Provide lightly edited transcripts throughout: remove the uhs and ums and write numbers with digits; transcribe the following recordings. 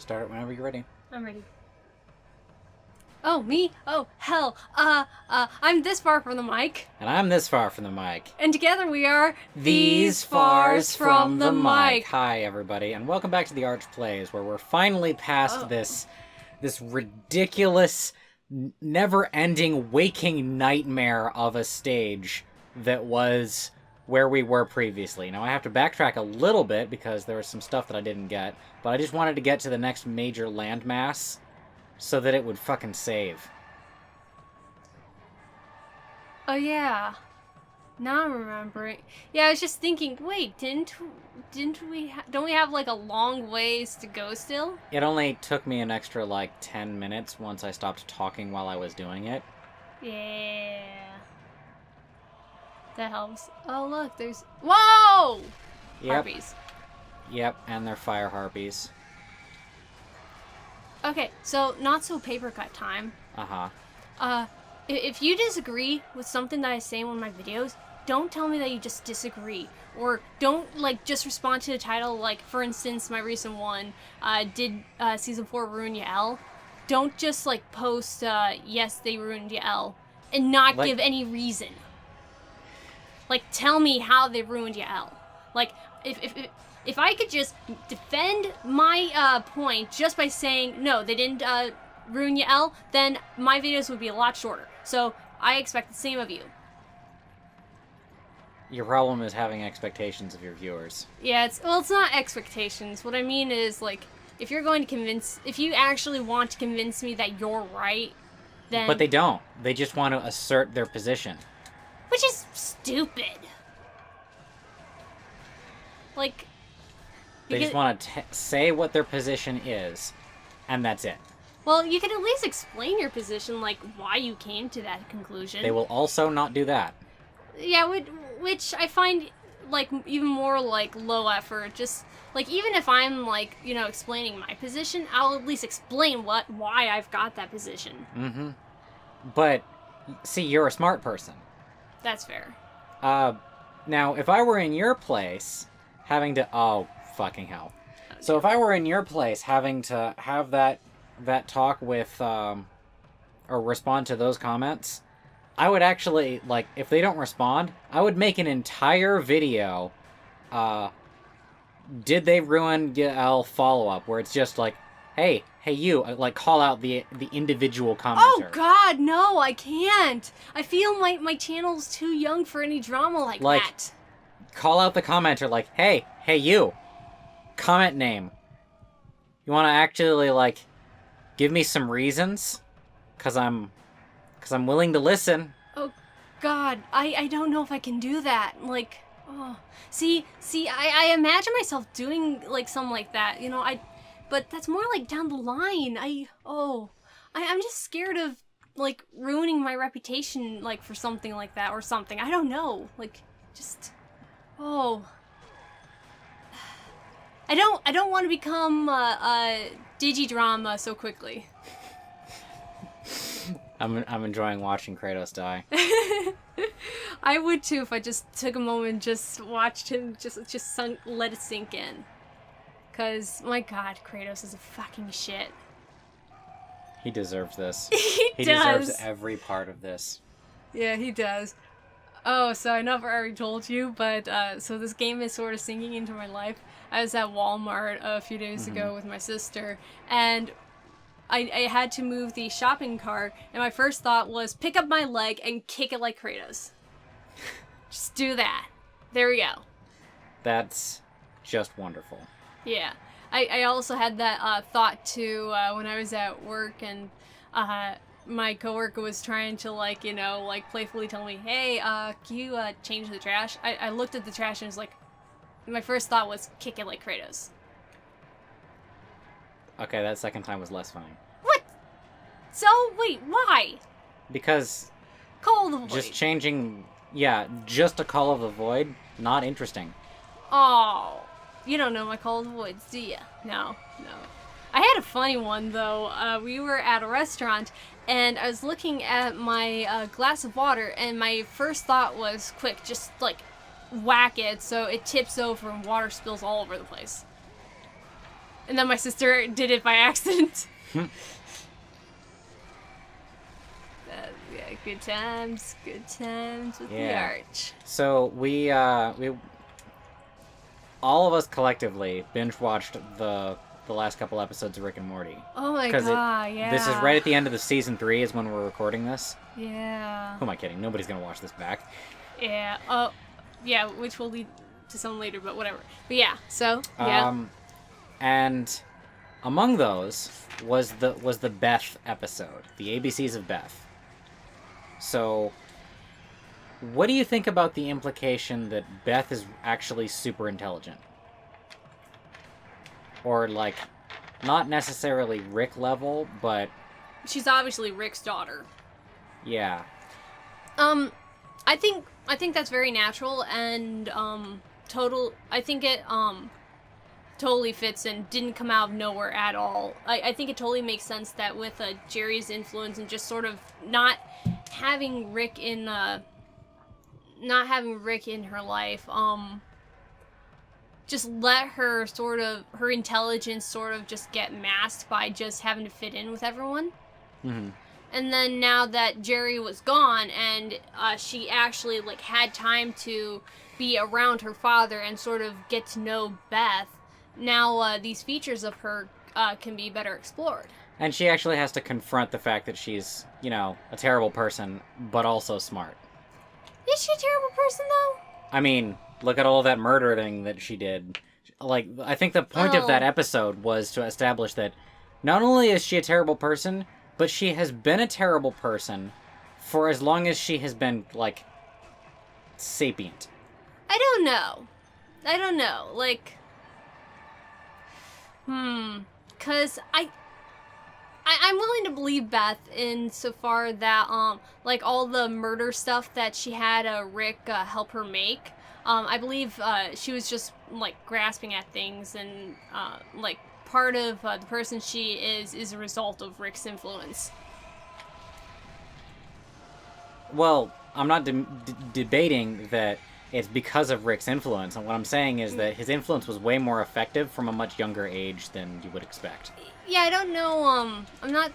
Start it whenever you're ready. I'm ready. Oh, me? Oh, hell. I'm this far from the mic. And I'm this far from the mic. And together we are These fars from the mic. Hi, everybody, and welcome back to the Arch Plays, where we're finally past this ridiculous, never-ending, waking nightmare of a stage that was where we were previously. Now, I have to backtrack a little bit because there was some stuff that I didn't get, but I just wanted to get to the next major landmass so that it would fucking save. Oh, yeah. Now I'm remembering. Yeah, I was just thinking, wait, don't we have, like, a long ways to go still? It only took me an extra, 10 minutes once I stopped talking while I was doing it. Yeah. That helps. Oh, look, there's... Whoa! Yep. Harpies. Yep, and they're fire harpies. Okay, so not so paper cut time. Uh-huh. If you disagree with something that I say in one of my videos, don't tell me that you just disagree. Or don't, just respond to the title. Like, for instance, my recent one, did Season 4 ruin your L? Don't just, post, yes, they ruined your L, and not give any reason. Tell me how they ruined your L. If I could just defend my point just by saying, no, they didn't ruin your L, then my videos would be a lot shorter. So I expect the same of you. Your problem is having expectations of your viewers. Yeah, it's not expectations. What I mean is, if you're going to if you actually want to convince me that you're right, then... But they don't. They just want to assert their position. Which is stupid. They just want to say what their position is, and that's it. Well, you can at least explain your position, why you came to that conclusion. They will also not do that. Yeah, which I find, even more, low effort. Just, even if I'm, explaining my position, I'll at least explain why I've got that position. Mm-hmm. But, see, you're a smart person. That's fair. Now, if I were in your place, having to... Oh, fucking hell. Okay. So if I were in your place, having to have that talk with, or respond to those comments, I would actually, if they don't respond, I would make an entire video, did they ruin L follow-up, where it's just hey you, call out the individual commenter. Oh god, no, I can't. I feel my channel's too young for any drama like that. Call out the commenter, hey you, comment name. You want to actually, give me some reasons? Cause I'm willing to listen. Oh god, I don't know if I can do that. See, I imagine myself doing, something like that, but that's more down the line. I'm just scared of, ruining my reputation, for something like that or something. I don't know. I don't want to become a Digidrama so quickly. I'm enjoying watching Kratos die. I would too if I just took a moment, just watched him, let it sink in. Cause my god, Kratos is a fucking shit. He deserves this. He does. Deserves every part of this. Yeah, he does. Oh, so I know I've already told you, but so this game is sort of sinking into my life. I was at Walmart a few days ago with my sister, and I had to move the shopping cart, and my first thought was pick up my leg and kick it like Kratos. Just do that. There we go. That's just wonderful. Yeah. I also had that thought too when I was at work, and my coworker was trying to playfully tell me, hey, can you change the trash? I looked at the trash and was my first thought was kick it like Kratos. Okay, that second time was less funny. What? So, wait, why? Because... Call of the Void. Just changing... Yeah, just a Call of the Void, not interesting. Oh, you don't know my Call of the Voids, do you? No. I had a funny one, though. We were at a restaurant, and I was looking at my glass of water, and my first thought was, quick, just, whack it so it tips over and water spills all over the place. And then my sister did it by accident. Yeah, good times with the Arch. So we all of us collectively binge watched the last couple episodes of Rick and Morty. Oh my god, yeah. This is right at the end of the season 3 is when we're recording this. Yeah. Who am I kidding? Nobody's gonna watch this back. Yeah. Oh, yeah. Which will lead to some later, but whatever. But yeah. So yeah. And among those was the Beth episode, the ABCs of Beth. So, what do you think about the implication that Beth is actually super intelligent? Or, like, not necessarily Rick level, but... She's obviously Rick's daughter. Yeah. I think that's very natural, and, I think it, totally fits and didn't come out of nowhere at all. I think it totally makes sense that with Jerry's influence and just sort of not having Rick in her life, just let her her intelligence sort of just get masked by just having to fit in with everyone. Mm-hmm. And then now that Jerry was gone and she actually like had time to be around her father and sort of get to know Beth, now these features of her can be better explored. And she actually has to confront the fact that she's, a terrible person, but also smart. Is she a terrible person, though? I mean, look at all that murdering that she did. Like, I think the point of that episode was to establish that not only is she a terrible person, but she has been a terrible person for as long as she has been, like, sapient. I don't know. Like... Because I'm willing to believe Beth insofar that, like, all the murder stuff that she had Rick help her make, I believe she was just, like, grasping at things, and, like, part of the person she is a result of Rick's influence. Well, I'm not debating that it's because of Rick's influence, and what I'm saying is that his influence was way more effective from a much younger age than you would expect. Yeah, I don't know, I'm not...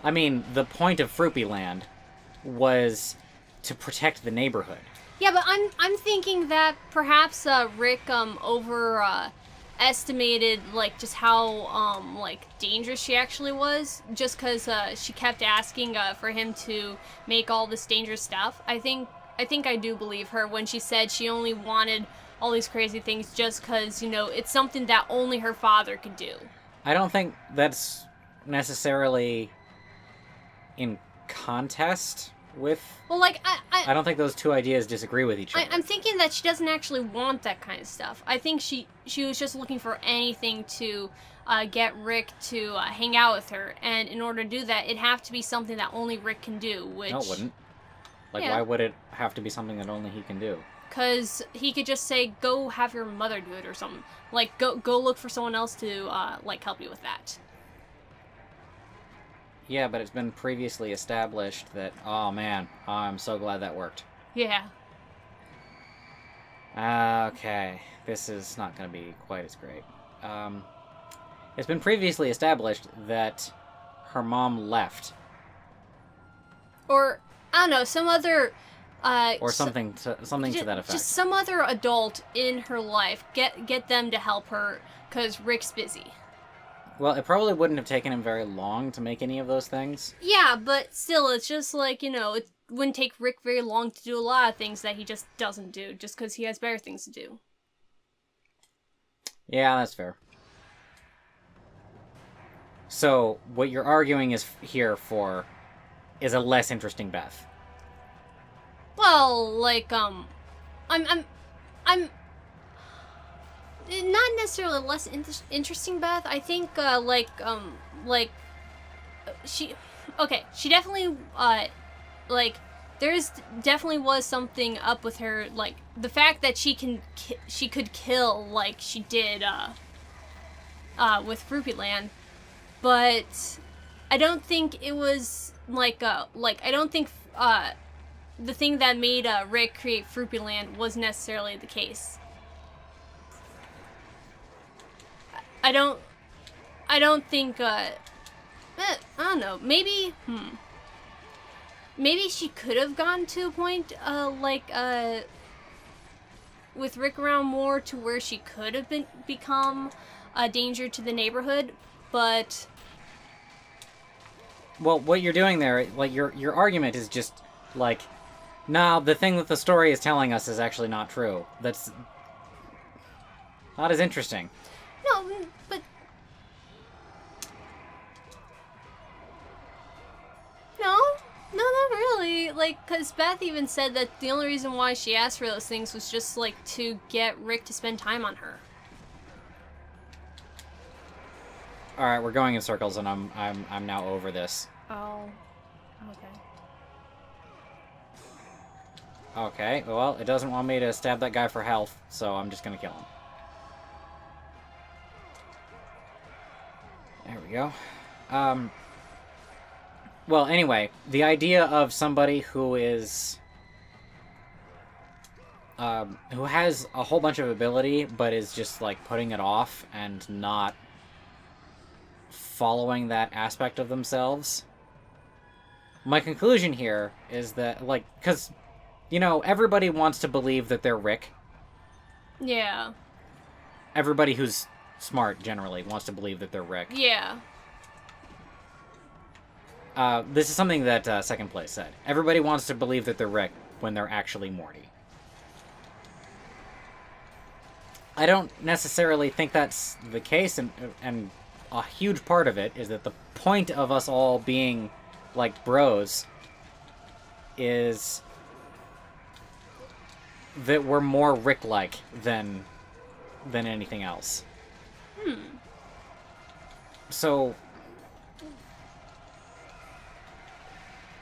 I mean, the point of Fruity Land was to protect the neighborhood. Yeah, but I'm thinking that perhaps Rick estimated like just how like dangerous she actually was, just because she kept asking for him to make all this dangerous stuff. I think I do believe her when she said she only wanted all these crazy things just because, it's something that only her father could do. I don't think that's necessarily in contest with... Well, like, I don't think those two ideas disagree with each other. I'm thinking that she doesn't actually want that kind of stuff. I think she was just looking for anything to get Rick to hang out with her, and in order to do that, it'd have to be something that only Rick can do, which... No, it wouldn't. Like, Yeah. Why would it have to be something that only he can do? Because he could just say, go have your mother do it or something. Like, go look for someone else to, like, help you with that. Yeah, but it's been previously established that... Oh, man. I'm so glad that worked. Yeah. Okay. This is not going to be quite as great. It's been previously established that her mom left. Or, I don't know, some other... or something to that effect. Just some other adult in her life. Get them to help her, because Rick's busy. Well, it probably wouldn't have taken him very long to make any of those things. Yeah, but still, it's just like, it wouldn't take Rick very long to do a lot of things that he just doesn't do, just because he has better things to do. Yeah, that's fair. So, what you're arguing is here for is a less interesting Beth. Well, like, I'm not necessarily less interesting Beth. I think, she definitely, there's definitely was something up with her, like, the fact that she could kill, like she did, with Fruity Land, but I don't think it was, I don't think, the thing that made Rick create Fruity Land was necessarily the case. I don't think, I don't know, maybe, maybe she could have gone to a point, with Rick around more to where she could have become a danger to the neighborhood, but... Well, what you're doing there, like, your argument is just, like, nah, the thing that the story is telling us is actually not true. That's not as interesting. No, but... No, not really. Like, because Beth even said that the only reason why she asked for those things was just, like, to get Rick to spend time on her. Alright, we're going in circles, and I'm now over this. Oh, okay. Okay, well, it doesn't want me to stab that guy for health, so I'm just gonna kill him. There we go. Well, anyway, the idea of somebody who is... who has a whole bunch of ability, but is just, like, putting it off and not following that aspect of themselves. My conclusion here is that, like, because, you know, everybody wants to believe that they're Rick. Yeah. Everybody who's smart, generally, wants to believe that they're Rick. Yeah. This is something that Second Place said. Everybody wants to believe that they're Rick when they're actually Morty. I don't necessarily think that's the case, and a huge part of it is that the point of us all being, like, bros is that we're more Rick-like than anything else. So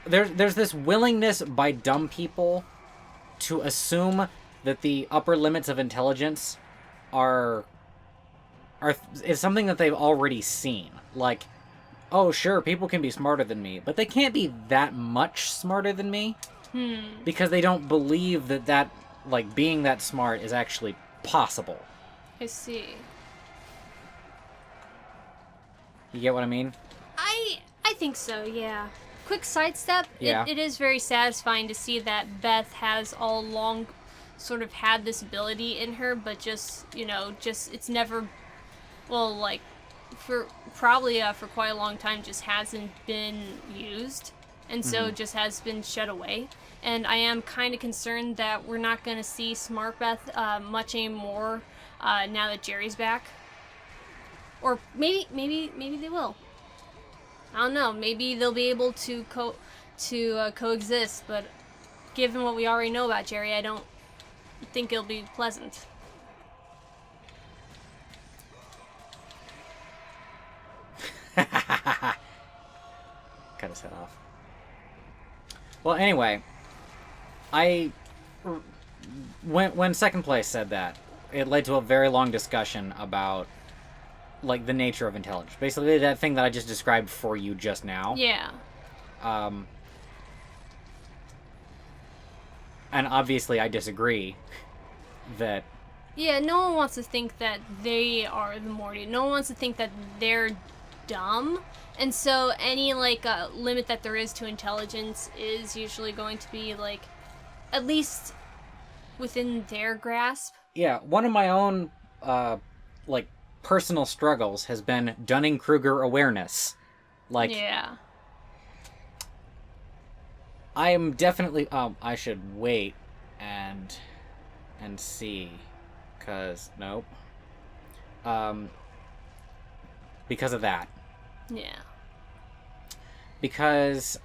there's this willingness by dumb people to assume that the upper limits of intelligence is something that they've already seen. Like, oh, sure, people can be smarter than me, but they can't be that much smarter than me. Because they don't believe that, like, being that smart is actually possible. I see. You get what I mean? I think so, yeah. Quick sidestep, Yeah. it is very satisfying to see that Beth has all along sort of had this ability in her, but just, you know, it's never, well, like, for quite a long time just hasn't been used, and so just has been shut away. And I am kind of concerned that we're not going to see Smart Beth much anymore now that Jerry's back. Or maybe they will. I don't know. Maybe they'll be able to coexist. But given what we already know about Jerry, I don't think it'll be pleasant. Cut his head off. Well, anyway, when Second Place said that, it led to a very long discussion about, like, the nature of intelligence. Basically, that thing that I just described for you just now. Yeah. And obviously I disagree that... Yeah, no one wants to think that they are the Morty. No one wants to think that they're dumb. And so any, like, limit that there is to intelligence is usually going to be, like, at least within their grasp. Yeah, one of my own, like, personal struggles has been Dunning-Kruger awareness. Like... Yeah. I am definitely... I should wait and see. Because... Nope. Because of that. Yeah. Because,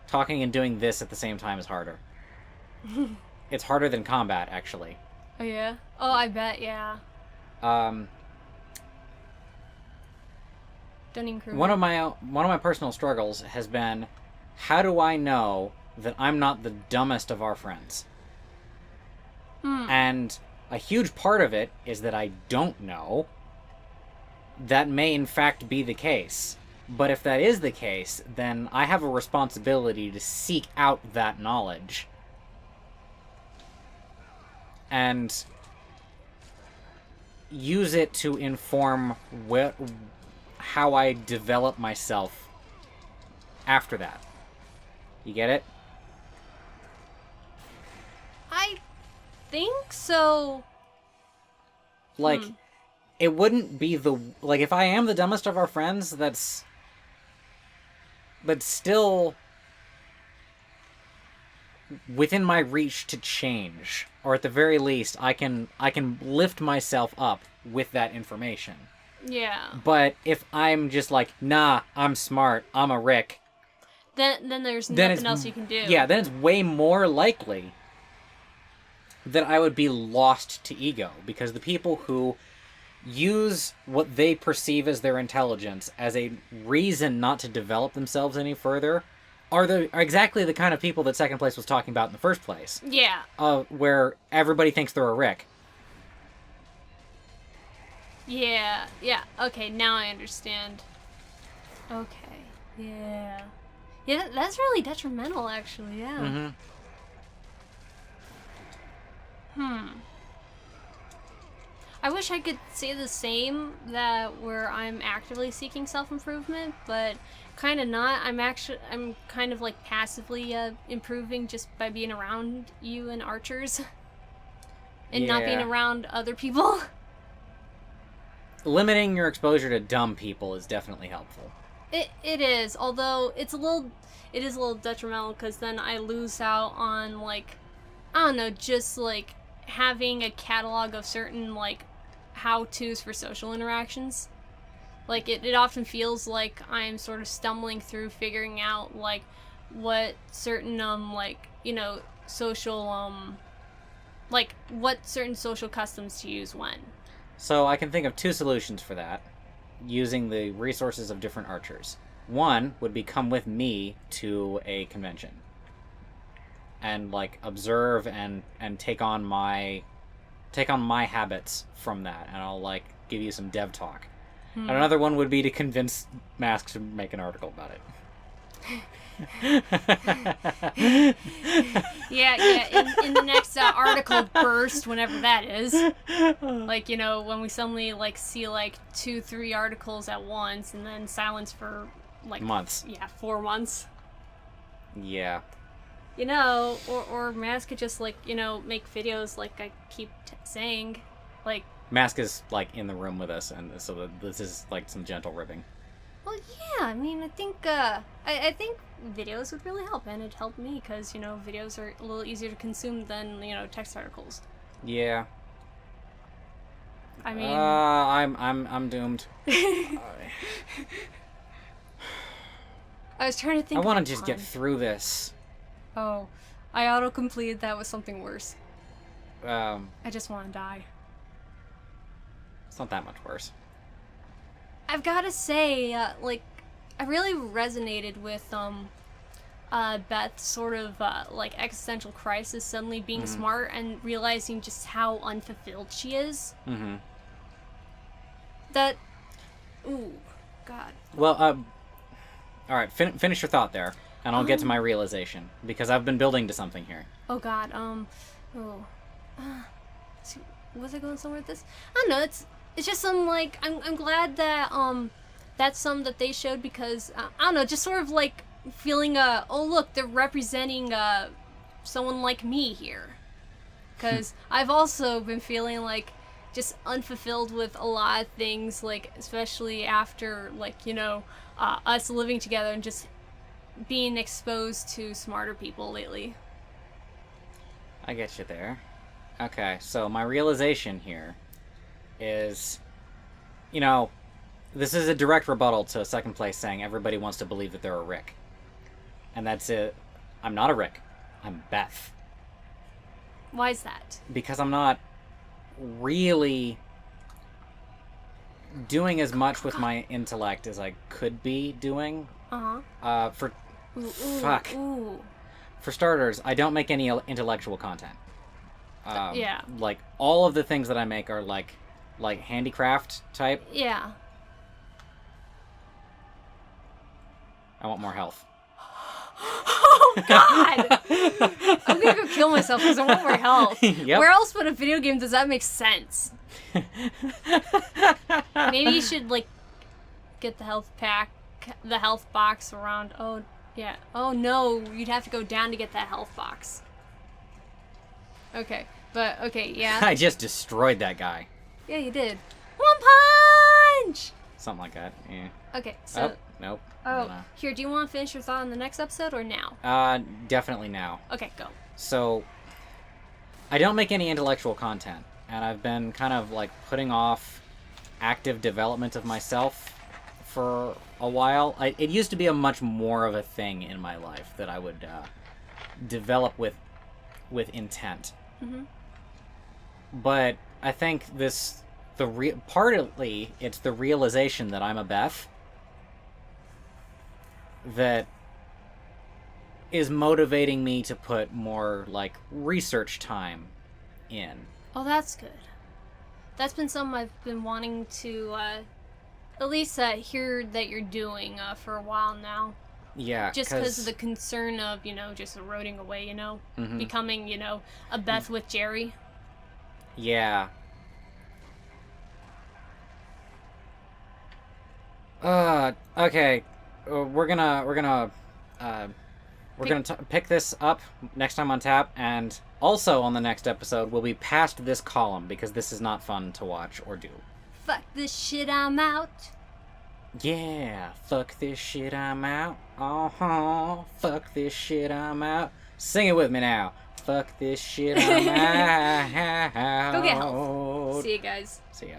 talking and doing this at the same time is harder. It's harder than combat, actually. Oh, yeah? Oh, I bet, yeah. Dunning-Kruger. One of my personal struggles has been, how do I know that I'm not the dumbest of our friends? And a huge part of it is that I don't know. That may in fact be the case. But if that is the case, then I have a responsibility to seek out that knowledge. and use it to inform how I develop myself after that. You get it? I think so. Like, it wouldn't be like, if I am the dumbest of our friends, that's still within my reach to change, or at the very least, I can lift myself up with that information. Yeah. But if I'm just like, nah, I'm smart, I'm a Rick, then there's nothing else you can do. Yeah, then it's way more likely that I would be lost to ego, because the people who use what they perceive as their intelligence as a reason not to develop themselves any further are exactly the kind of people that Second Place was talking about in the first place. Yeah. Where everybody thinks they're a Rick. Yeah. Okay, now I understand. Okay. Yeah. Yeah, that's really detrimental, actually, yeah. I wish I could say the same, that where I'm actively seeking self-improvement, but kind of not. I'm kind of like passively improving just by being around you and archers and not being around other people. Limiting your exposure to dumb people is definitely helpful. It is, although it is a little detrimental, because then I lose out on, like, I don't know, just like having a catalog of certain like how-tos for social interactions. Like, it often feels like I'm sort of stumbling through figuring out like what certain like, you know, social like what certain social customs to use when. So I can think of two solutions for that, using the resources of different archers. One would be come with me to a convention and like observe and take on my habits from that, and I'll like give you some dev talk. And another one would be to convince Mask to make an article about it. In the next article burst, whenever that is, like, you know, when we suddenly like see like 2-3 articles at once, and then silence for like months. 4 months. Yeah. You know, or Mask could just like, you know, make videos like I keep saying, like. Mask is like in the room with us, and so this is like some gentle ribbing. Well, yeah, I mean, I think I think videos would really help, and it helped me because, you know, videos are a little easier to consume than, you know, text articles. Yeah. I mean, I'm doomed. I was trying to think. I want to just get through this. Oh, I auto-completed that with something worse. I just want to die. It's not that much worse. I've got to say, like, I really resonated with Beth's sort of like existential crisis, suddenly being smart and realizing just how unfulfilled she is. Mm-hmm. That, ooh, God. Well, all right, finish your thought there, and I'll get to my realization, because I've been building to something here. Oh God, so, was I going somewhere with this? I don't know. It's just some like I'm glad that that's some that they showed, because I don't know, just sort of like feeling oh look, they're representing someone like me here, because I've also been feeling like just unfulfilled with a lot of things, like especially after like, you know, us living together and just being exposed to smarter people lately. I get you there. Okay, so my realization here is, you know, this is a direct rebuttal to Second Place saying everybody wants to believe that they're a Rick. And that's it. I'm not a Rick. I'm Beth. Why is that? Because I'm not really doing as much with my intellect as I could be doing. For starters, I don't make any intellectual content. Yeah. Like, all of the things that I make are like handicraft type. Yeah. I want more health. Oh Oh God! I'm gonna go kill myself because I want more health. Yep. Where else but a video game does that make sense? Maybe you should like get the health pack, the health box around. Oh yeah. Oh no, you'd have to go down to get that health box. Okay, but okay, yeah. I just destroyed that guy. Yeah, you did. One punch. Something like that. Yeah. Okay, so. Oh, nope. Oh, here. Do you want to finish your thought on the next episode or now? Definitely now. Okay, go. So, I don't make any intellectual content, and I've been kind of like putting off active development of myself for a while. It used to be a much more of a thing in my life that I would develop with intent. Mm-hmm. But I think partly it's the realization that I'm a Beth that is motivating me to put more like research time in. Oh, that's good. That's been something I've been wanting to at least hear that you're doing for a while now. Yeah, just because of the concern of, just eroding away, mm-hmm. becoming, a Beth with Jerry. Yeah. Okay. We're gonna pick this up next time on tap, and also on the next episode we'll be past this column because this is not fun to watch or do. Fuck this shit, I'm out. Yeah, fuck this shit, I'm out. Fuck this shit, I'm out. Sing it with me now. Fuck this shit, I'm out. Go get help. See you guys. See ya.